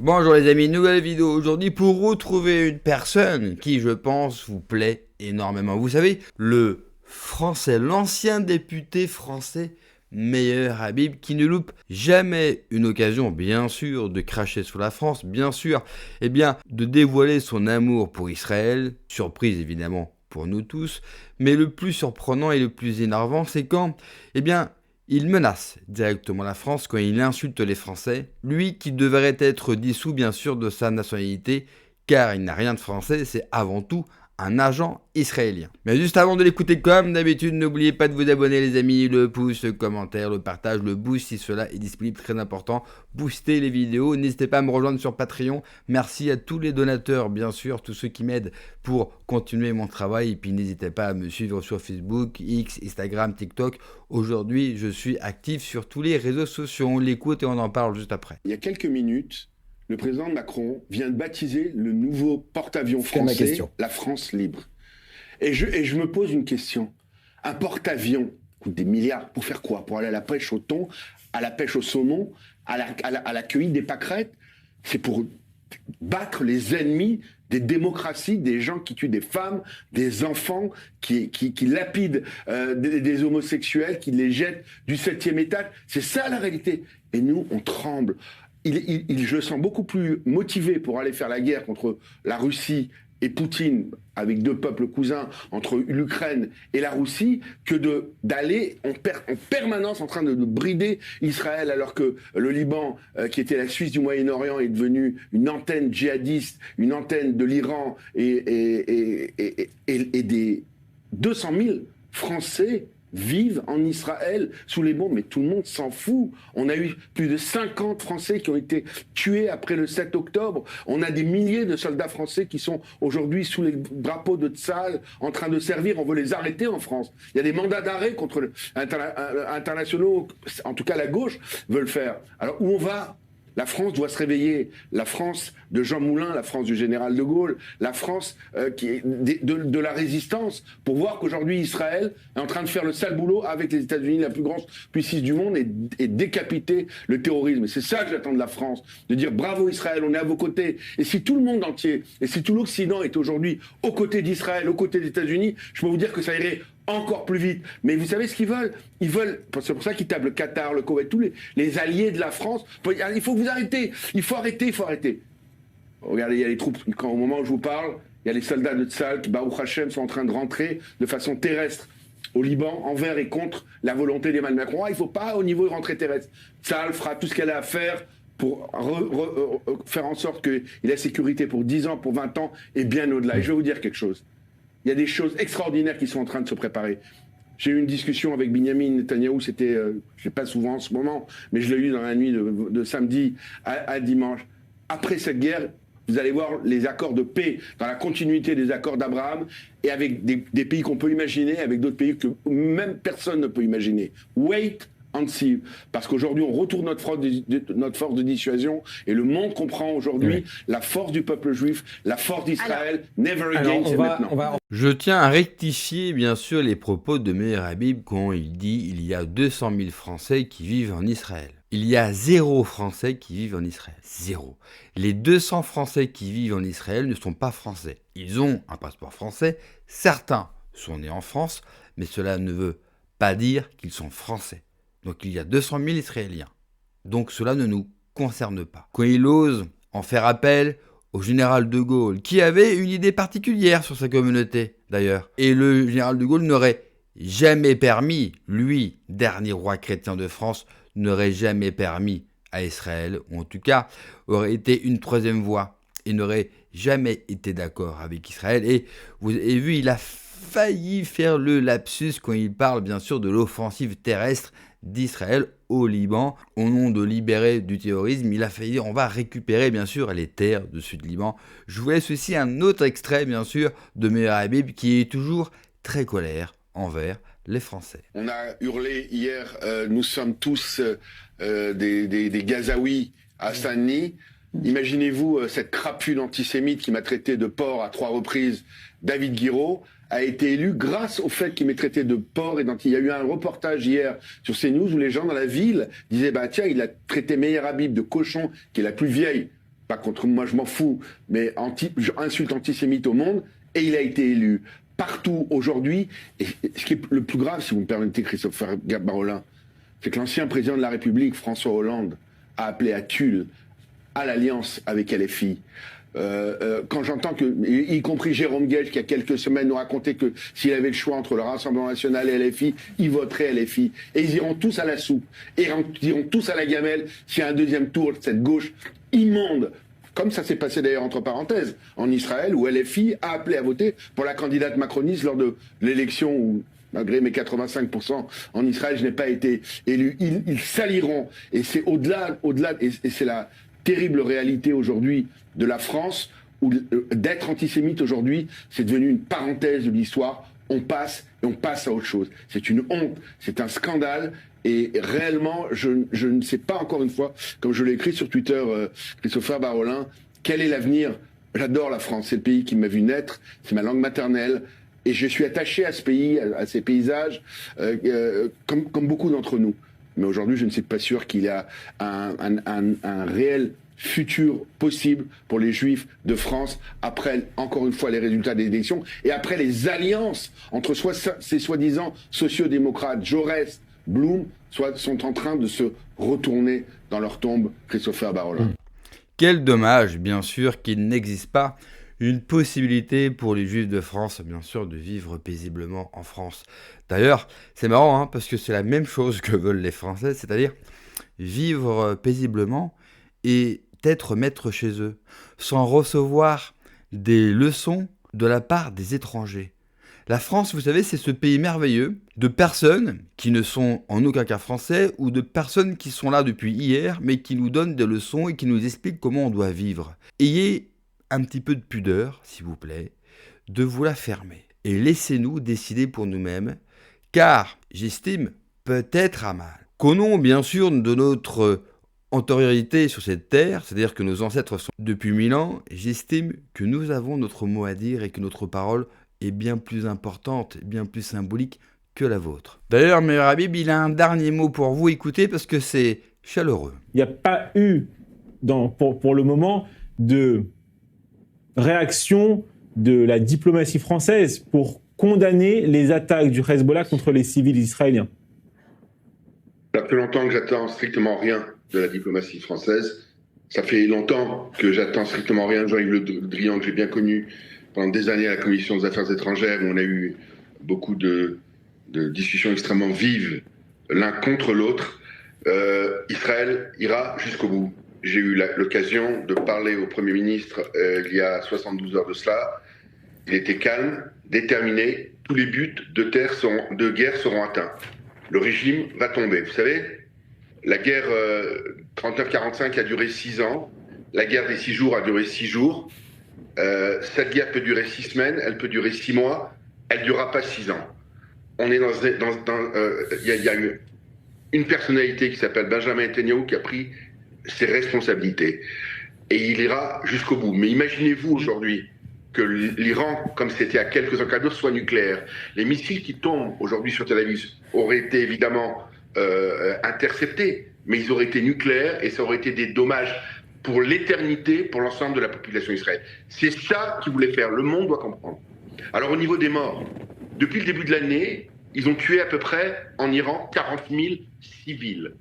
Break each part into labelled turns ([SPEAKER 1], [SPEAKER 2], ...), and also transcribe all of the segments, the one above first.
[SPEAKER 1] Bonjour les amis, nouvelle vidéo aujourd'hui pour retrouver une personne qui, je pense, vous plaît énormément. Vous savez, le français, l'ancien député français Meyer Habib, qui ne loupe jamais une occasion, bien sûr, de cracher sur la France, bien sûr, de dévoiler son amour pour Israël, surprise évidemment pour nous tous, mais le plus surprenant et le plus énervant, c'est quand, il menace directement la France quand il insulte les Français, lui qui devrait être dissous bien sûr de sa nationalité, car il n'a rien de français, c'est avant tout un agent israélien. Mais juste avant de l'écouter, comme d'habitude, n'oubliez pas de vous abonner les amis, le pouce, le commentaire, le partage, le boost si cela est disponible, très important. Boostez les vidéos, n'hésitez pas à me rejoindre sur Patreon. Merci à tous les donateurs, bien sûr, tous ceux qui m'aident pour continuer mon travail. Et puis n'hésitez pas à me suivre sur Facebook, X, Instagram, TikTok. Aujourd'hui, je suis actif sur tous les réseaux sociaux. On l'écoute et on en parle juste après.
[SPEAKER 2] Il y a quelques minutes, le président Macron vient de baptiser le nouveau porte-avions français, la France libre. Et je me pose une question. Un porte-avions coûte des milliards. Pour faire quoi? Pour aller à la pêche au thon, à la pêche au saumon, à la cueillette des pâquerettes? C'est pour battre les ennemis des démocraties, des gens qui tuent des femmes, des enfants, qui lapident des homosexuels, qui les jettent du 7e étage. C'est ça la réalité. Et nous, on tremble. Je le sens beaucoup plus motivé pour aller faire la guerre contre la Russie et Poutine, avec deux peuples cousins, entre l'Ukraine et la Russie, que d'aller en permanence en train de brider Israël, alors que le Liban, qui était la Suisse du Moyen-Orient, est devenu une antenne djihadiste, une antenne de l'Iran, et des 200 000 Français vivent en Israël sous les bombes, mais tout le monde s'en fout. On a eu plus de 50 Français qui ont été tués après le 7 octobre. On a des milliers de soldats français qui sont aujourd'hui sous les drapeaux de Tsahal en train de servir. On veut les arrêter en France. Il y a des mandats d'arrêt contre internationaux, en tout cas la gauche veut le faire. Alors où on va ? La France doit se réveiller. La France de Jean Moulin, la France du général de Gaulle, la France de la résistance, pour voir qu'aujourd'hui Israël est en train de faire le sale boulot avec les États-Unis, la plus grande puissance du monde, et décapiter le terrorisme. Et c'est ça que j'attends de la France, de dire bravo Israël, on est à vos côtés. Et si tout le monde entier, et si tout l'Occident est aujourd'hui aux côtés d'Israël, aux côtés des États-Unis, je peux vous dire que ça irait encore plus vite. Mais vous savez ce qu'ils veulent? Ils veulent, c'est pour ça qu'ils tapent le Qatar, le Koweït, tous les alliés de la France. Il faut que vous arrêtez. Il faut arrêter. Regardez, il y a les troupes, au moment où je vous parle, il y a les soldats de Tsahal qui, Baruch Hashem, sont en train de rentrer de façon terrestre au Liban, envers et contre la volonté d'Emmanuel Macron. Il ne faut pas, au niveau de rentrée terrestre. Tsahal fera tout ce qu'elle a à faire pour faire en sorte qu'il ait la sécurité pour 10 ans, pour 20 ans, et bien au-delà. Et je vais vous dire quelque chose. Il y a des choses extraordinaires qui sont en train de se préparer. J'ai eu une discussion avec Benyamin Netanyahou, c'était, je l'ai pas souvent en ce moment, mais je l'ai eu dans la nuit de samedi à dimanche. Après cette guerre, vous allez voir les accords de paix, dans la continuité des accords d'Abraham, et avec des pays qu'on peut imaginer, avec d'autres pays que même personne ne peut imaginer. Wait and see. Parce qu'aujourd'hui, on retourne notre force de dissuasion, et le monde comprend aujourd'hui la force du peuple juif, la force d'Israël. Never again, c'est maintenant.
[SPEAKER 1] Je tiens à rectifier bien sûr les propos de Meyer Habib quand il dit il y a 200 000 Français qui vivent en Israël. Il y a 0 Français qui vivent en Israël. 0. Les 200 Français qui vivent en Israël ne sont pas français. Ils ont un passeport français. Certains sont nés en France, mais cela ne veut pas dire qu'ils sont français. Donc il y a 200 000 Israéliens. Donc cela ne nous concerne pas. Quand il ose en faire appel au général de Gaulle, qui avait une idée particulière sur sa communauté d'ailleurs, et le général de Gaulle n'aurait jamais permis, lui, dernier roi chrétien de France, n'aurait jamais permis à Israël, ou en tout cas aurait été une troisième voie, et n'aurait jamais été d'accord avec Israël. Et vous avez vu, il a failli faire le lapsus quand il parle bien sûr de l'offensive terrestre d'Israël au Liban. Au nom de libérer du terrorisme, il a failli dire on va récupérer bien sûr les terres du Sud-Liban. Je vous laisse aussi un autre extrait bien sûr de Meyer Habib qui est toujours très colère envers les Français.
[SPEAKER 2] On a hurlé hier, nous sommes tous des Gazaouis à Saint-Denis. Imaginez-vous cette crapule antisémite qui m'a traité de porc à 3 reprises. David Guiraud a été élu grâce au fait qu'il m'ait traité de porc. Il y a eu un reportage hier sur CNews où les gens dans la ville disaient bah tiens, il a traité Meyer Habib de cochon, qui est la plus vieille pas contre moi, je m'en fous, mais insulte antisémite au monde, et il a été élu partout aujourd'hui. Et ce qui est le plus grave, si vous me permettez, Christopher Barolin, c'est que l'ancien président de la République, François Hollande, a appelé à Tulle à l'alliance avec LFI. Quand j'entends que, y compris Jérôme Guedj, qui il y a quelques semaines nous racontait que s'il avait le choix entre le Rassemblement National et LFI, il voterait LFI. Et ils iront tous à la soupe. Et ils iront tous à la gamelle s'il y a un deuxième tour, cette gauche immonde. Comme ça s'est passé d'ailleurs entre parenthèses en Israël, où LFI a appelé à voter pour la candidate macroniste lors de l'élection où, malgré mes 85% en Israël, je n'ai pas été élu. Ils saliront. Et c'est au-delà, et c'est la terrible réalité aujourd'hui de la France, où d'être antisémite aujourd'hui, c'est devenu une parenthèse de l'histoire. On passe à autre chose. C'est une honte, c'est un scandale. Et réellement, je ne sais pas, encore une fois, comme je l'ai écrit sur Twitter, Christopher Barolin, quel est l'avenir. J'adore la France, c'est le pays qui m'a vu naître, c'est ma langue maternelle, et je suis attaché à ce pays, à ces paysages, comme beaucoup d'entre nous. Mais aujourd'hui, je ne suis pas sûr qu'il y a un réel futur possible pour les Juifs de France après, encore une fois, les résultats des élections et après les alliances entre ces soi-disant sociodémocrates, Jaurès, Blum, sont en train de se retourner dans leur tombe, Christopher Barolin.
[SPEAKER 1] Quel dommage, bien sûr, qu'il n'existe pas une possibilité pour les Juifs de France, bien sûr, de vivre paisiblement en France. D'ailleurs, c'est marrant, parce que c'est la même chose que veulent les Français, c'est-à-dire vivre paisiblement et être maître chez eux, sans recevoir des leçons de la part des étrangers. La France, vous savez, c'est ce pays merveilleux de personnes qui ne sont en aucun cas français ou de personnes qui sont là depuis hier, mais qui nous donnent des leçons et qui nous expliquent comment on doit vivre. Ayez un petit peu de pudeur, s'il vous plaît, de vous la fermer. Et laissez-nous décider pour nous-mêmes, car, j'estime, peut-être à mal. Qu'au nom, bien sûr, de notre antériorité sur cette terre, c'est-à-dire que nos ancêtres sont depuis 1000 ans, j'estime que nous avons notre mot à dire et que notre parole est bien plus importante, bien plus symbolique que la vôtre. D'ailleurs, Meir Habib, il a un dernier mot pour vous, écoutez, parce que c'est chaleureux.
[SPEAKER 3] Il n'y a pas eu, pour le moment, de réaction de la diplomatie française pour condamner les attaques du Hezbollah contre les civils israéliens.
[SPEAKER 2] Ça fait longtemps que j'attends strictement rien de la diplomatie française. Ça fait longtemps que j'attends strictement rien de Jean-Yves Le Drian, que j'ai bien connu pendant des années à la Commission des Affaires étrangères, où on a eu beaucoup de discussions extrêmement vives l'un contre l'autre. Israël ira jusqu'au bout. J'ai eu l'occasion de parler au Premier ministre il y a 72 heures de cela. Il était calme, déterminé. Tous les buts de guerre seront atteints. Le régime va tomber. Vous savez, la guerre 39-45 a duré 6 ans. La guerre des 6 jours a duré 6 jours. Cette guerre peut durer 6 semaines, elle peut durer 6 mois. Elle ne durera pas 6 ans. On est il y a eu une personnalité qui s'appelle Benjamin Netanyahu qui a pris ses responsabilités. Et il ira jusqu'au bout. Mais imaginez-vous aujourd'hui que l'Iran, comme c'était à quelques encadreurs, soit nucléaire. Les missiles qui tombent aujourd'hui sur Tel Aviv auraient été évidemment interceptés, mais ils auraient été nucléaires et ça aurait été des dommages pour l'éternité, pour l'ensemble de la population israélienne. C'est ça qu'ils voulaient faire. Le monde doit comprendre. Alors au niveau des morts, depuis le début de l'année, ils ont tué à peu près en Iran 40 000 civils.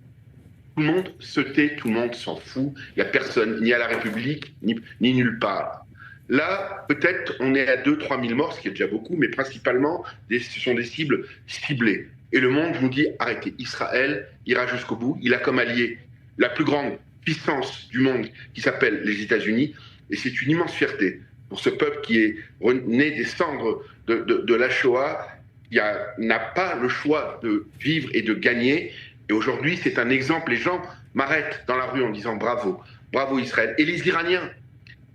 [SPEAKER 2] Tout le monde se tait, tout le monde s'en fout. Il n'y a personne, ni à la République, ni nulle part. Là, peut-être, on est à 2-3 000 morts, ce qui est déjà beaucoup, mais principalement, ce sont des cibles ciblées. Et le monde nous dit, arrêtez, Israël ira jusqu'au bout. Il a comme allié la plus grande puissance du monde, qui s'appelle les États-Unis, et c'est une immense fierté pour ce peuple qui est né des cendres de la Shoah, qui n'a pas le choix de vivre et de gagner. Et aujourd'hui, c'est un exemple. Les gens m'arrêtent dans la rue en disant bravo, bravo Israël. Et les Iraniens,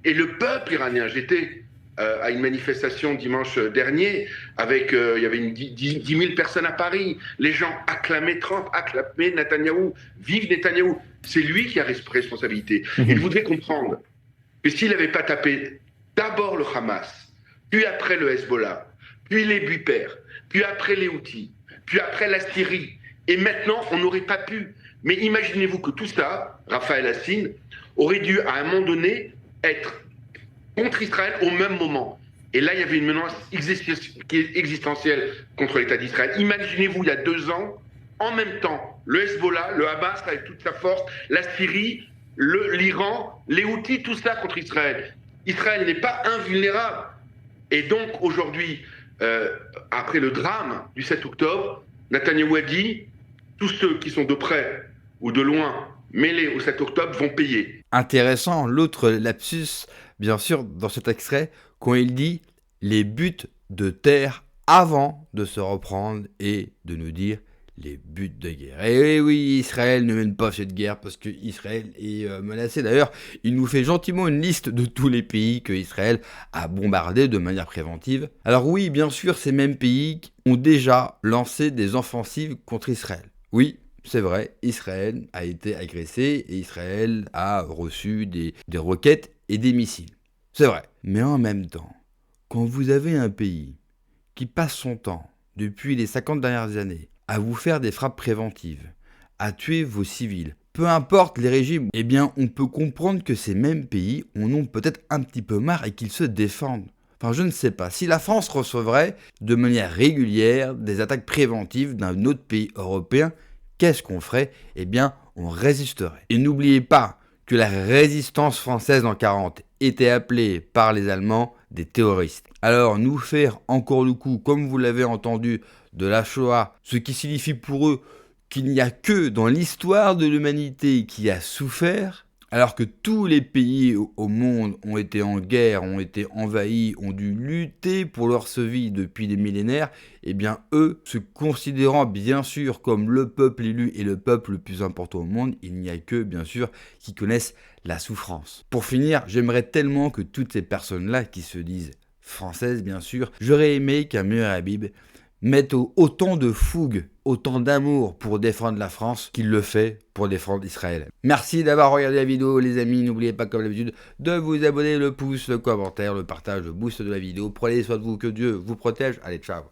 [SPEAKER 2] et le peuple iranien. J'étais à une manifestation dimanche dernier, avec, il y avait 10 000 personnes à Paris. Les gens acclamaient Trump, acclamaient Netanyahou. Vive Netanyahou. C'est lui qui a responsabilité. Il voudrait comprendre que s'il n'avait pas tapé d'abord le Hamas, puis après le Hezbollah, puis les Buipers, puis après les Houthis, puis après la Syrie, et maintenant, on n'aurait pas pu. Mais imaginez-vous que tout ça, Raphaël Hassine, aurait dû, à un moment donné, être contre Israël au même moment. Et là, il y avait une menace existentielle contre l'État d'Israël. Imaginez-vous, il y a 2 ans, en même temps, le Hezbollah, le Hamas avec toute sa force, la Syrie, l'Iran, les Houthis, tout ça contre Israël. Israël n'est pas invulnérable. Et donc, aujourd'hui, après le drame du 7 octobre, Netanyahou a dit, tous ceux qui sont de près ou de loin mêlés au 7 octobre vont payer.
[SPEAKER 1] Intéressant, l'autre lapsus, bien sûr, dans cet extrait, quand il dit les buts de terre avant de se reprendre et de nous dire les buts de guerre. Et oui, Israël ne mène pas cette guerre parce que Israël est menacé. D'ailleurs, il nous fait gentiment une liste de tous les pays que Israël a bombardés de manière préventive. Alors oui, bien sûr, ces mêmes pays ont déjà lancé des offensives contre Israël. Oui, c'est vrai, Israël a été agressé et Israël a reçu des roquettes et des missiles. C'est vrai. Mais en même temps, quand vous avez un pays qui passe son temps, depuis les 50 dernières années, à vous faire des frappes préventives, à tuer vos civils, peu importe les régimes, eh bien on peut comprendre que ces mêmes pays en ont peut-être un petit peu marre et qu'ils se défendent. Enfin, je ne sais pas. Si la France recevrait de manière régulière des attaques préventives d'un autre pays européen, qu'est-ce qu'on ferait? Eh bien, on résisterait. Et n'oubliez pas que la résistance française en 40 était appelée par les Allemands des terroristes. Alors, nous faire encore le coup, comme vous l'avez entendu, de la Shoah, ce qui signifie pour eux qu'il n'y a que dans l'histoire de l'humanité qui a souffert, alors que tous les pays au monde ont été en guerre, ont été envahis, ont dû lutter pour leur survie depuis des millénaires, eh bien eux, se considérant bien sûr comme le peuple élu et le peuple le plus important au monde, il n'y a que bien sûr qui connaissent la souffrance. Pour finir, j'aimerais tellement que toutes ces personnes-là qui se disent françaises bien sûr, j'aurais aimé qu'Amir Habib mette autant de fougue, autant d'amour pour défendre la France qu'il le fait pour défendre Israël. Merci d'avoir regardé la vidéo les amis, n'oubliez pas comme d'habitude de vous abonner, le pouce, le commentaire, le partage, le boost de la vidéo. Prenez soin de vous, que Dieu vous protège. Allez, ciao.